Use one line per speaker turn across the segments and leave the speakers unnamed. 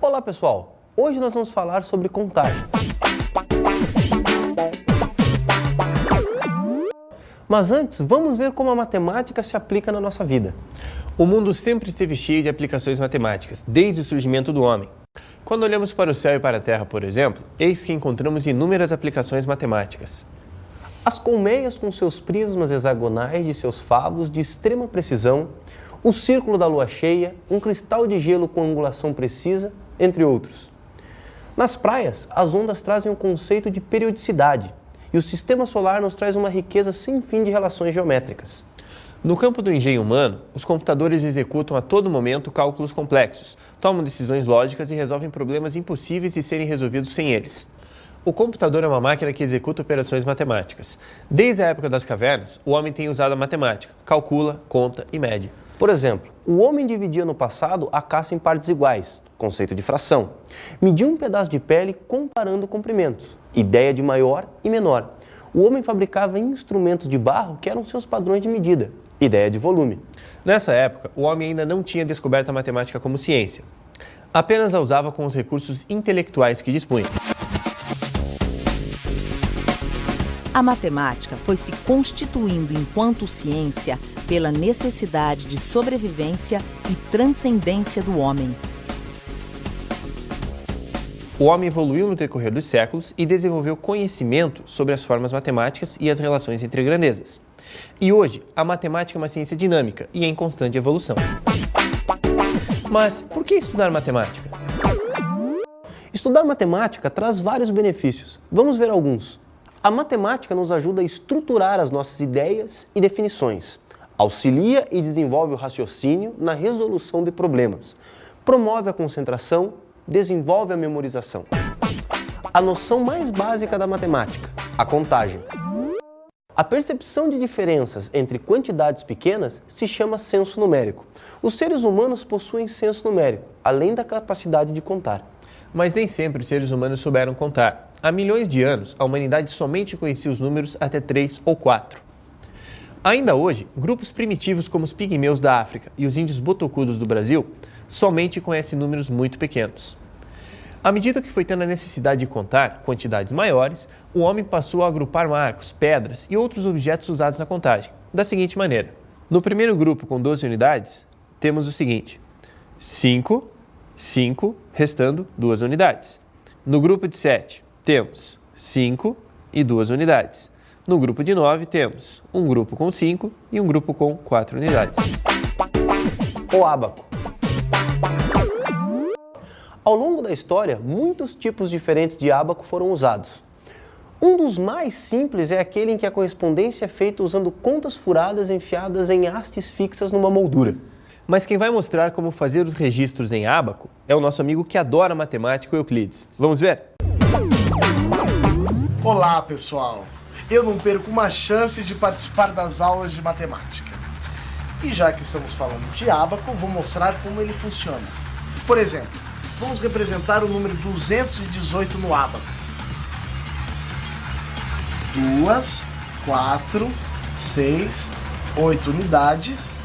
Olá pessoal, hoje nós vamos falar sobre contagem. Mas antes, vamos ver como a matemática se aplica na nossa vida.
O mundo sempre esteve cheio de aplicações matemáticas, desde o surgimento do homem. Quando olhamos para o céu e para a terra, por exemplo, eis que encontramos inúmeras aplicações matemáticas.
As colmeias com seus prismas hexagonais de seus favos de extrema precisão, o círculo da lua cheia, um cristal de gelo com angulação precisa, entre outros. Nas praias, as ondas trazem o conceito de periodicidade, e o sistema solar nos traz uma riqueza sem fim de relações geométricas.
No campo do engenho humano, os computadores executam a todo momento cálculos complexos, tomam decisões lógicas e resolvem problemas impossíveis de serem resolvidos sem eles. O computador é uma máquina que executa operações matemáticas. Desde a época das cavernas, o homem tem usado a matemática, calcula, conta e mede.
Por exemplo, o homem dividia no passado a caça em partes iguais, conceito de fração. Media um pedaço de pele comparando comprimentos, ideia de maior e menor. O homem fabricava instrumentos de barro que eram seus padrões de medida, ideia de volume.
Nessa época, o homem ainda não tinha descoberto a matemática como ciência. Apenas a usava com os recursos intelectuais que dispunha.
A matemática foi se constituindo enquanto ciência pela necessidade de sobrevivência e transcendência do homem.
O homem evoluiu no decorrer dos séculos e desenvolveu conhecimento sobre as formas matemáticas e as relações entre grandezas. E hoje, a matemática é uma ciência dinâmica e em constante evolução. Mas por que estudar matemática?
Estudar matemática traz vários benefícios. Vamos ver alguns. A matemática nos ajuda a estruturar as nossas ideias e definições. Auxilia e desenvolve o raciocínio na resolução de problemas. Promove a concentração, desenvolve a memorização. A noção mais básica da matemática, a contagem. A percepção de diferenças entre quantidades pequenas se chama senso numérico. Os seres humanos possuem senso numérico, além da capacidade de contar.
Mas nem sempre os seres humanos souberam contar. Há milhões de anos, a humanidade somente conhecia os números até 3 ou 4. Ainda hoje, grupos primitivos como os pigmeus da África e os índios botocudos do Brasil somente conhecem números muito pequenos. À medida que foi tendo a necessidade de contar quantidades maiores, o homem passou a agrupar marcos, pedras e outros objetos usados na contagem, da seguinte maneira. No primeiro grupo com 12 unidades, temos o seguinte: 5, 5, restando 2 unidades. No grupo de 7, temos 5 e 2 unidades. No grupo de 9, temos um grupo com 5 e um grupo com 4 unidades.
O ábaco. Ao longo da história, muitos tipos diferentes de ábaco foram usados. Um dos mais simples é aquele em que a correspondência é feita usando contas furadas enfiadas em hastes fixas numa moldura.
Mas quem vai mostrar como fazer os registros em ábaco é o nosso amigo que adora matemática, o Euclides. Vamos ver?
Olá, pessoal! Eu não perco uma chance de participar das aulas de matemática. E já que estamos falando de ábaco, vou mostrar como ele funciona. Por exemplo, vamos representar o número 218 no ábaco. 2, 4, 6, 8 unidades,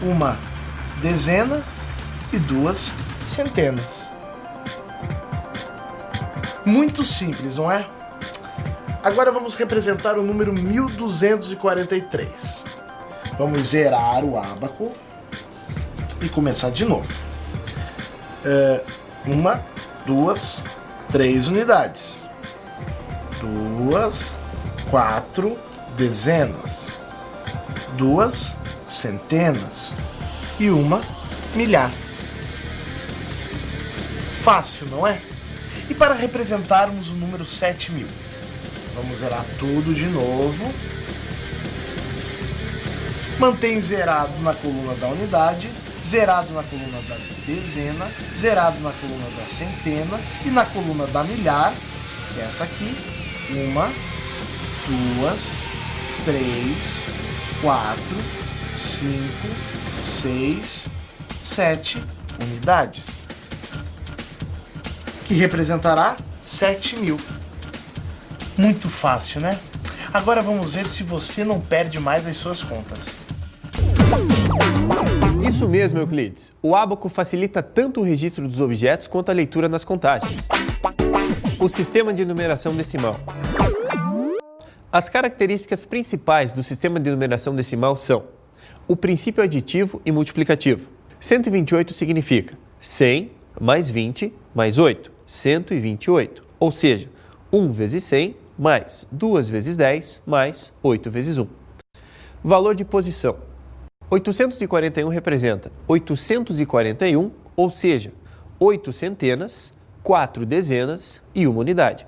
uma dezena e 2 centenas. Muito simples, não é? Agora vamos representar o número 1243. Vamos zerar o ábaco e começar de novo. 1, 2, 3 unidades. 2, 4 dezenas. 2 centenas. E 1 milhar. Fácil, não é? E para representarmos o número 7.000, vamos zerar tudo de novo. Mantém zerado na coluna da unidade, zerado na coluna da dezena, zerado na coluna da centena e na coluna da milhar, que é essa aqui, 1, 2, 3, 4, 5, 6, 7 unidades, que representará 7.000. Muito fácil, né? Agora vamos ver se você não perde mais as suas contas.
Isso
Isso mesmo, Euclides. O ábaco facilita tanto o registro dos objetos quanto a leitura nas contagens. O sistema de numeração decimal. As características principais do sistema de numeração decimal são o princípio aditivo e multiplicativo. 128 significa 100 mais 20 mais 8, 128. Ou seja, 1 vezes 100 mais 2 vezes 10 mais 8 vezes 1. Valor de posição. 841 representa 841, ou seja, 8 centenas, 4 dezenas e 1 unidade.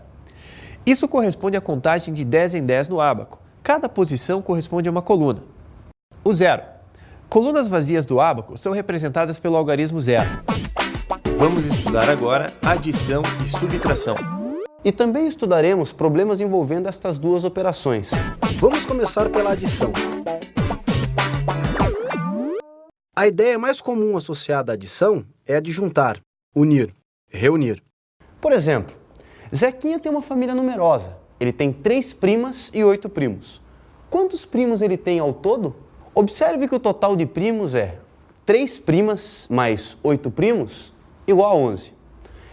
Isso corresponde à contagem de 10 em 10 no ábaco. Cada posição corresponde a uma coluna. O zero. Colunas vazias do ábaco são representadas pelo algarismo zero. Vamos estudar agora adição e subtração.
E também estudaremos problemas envolvendo estas duas operações. Vamos começar pela adição. A ideia mais comum associada à adição é a de juntar, unir, reunir. Por exemplo, Zequinha tem uma família numerosa. Ele tem 3 primas e 8 primos. Quantos primos ele tem ao todo? Observe que o total de primos é 3 primas mais 8 primos igual a 11.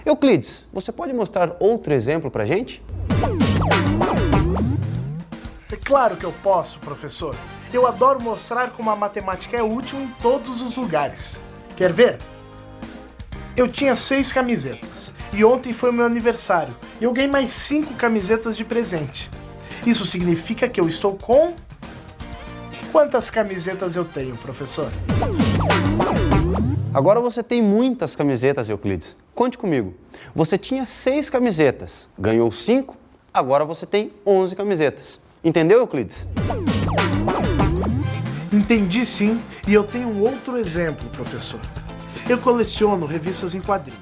Euclides, você pode mostrar outro exemplo para a gente?
É claro que eu posso, professor. Eu adoro mostrar como a matemática é útil em todos os lugares. Quer ver? Eu tinha 6 camisetas e ontem foi meu aniversário e eu ganhei mais 5 camisetas de presente. Isso significa que eu estou com... Quantas camisetas eu tenho, professor?
Agora você tem muitas camisetas, Euclides. Conte comigo. Você tinha 6 camisetas, ganhou 5, agora você tem 11 camisetas. Entendeu, Euclides?
Entendi sim, e eu tenho um outro exemplo, professor. Eu coleciono revistas em quadrinhos.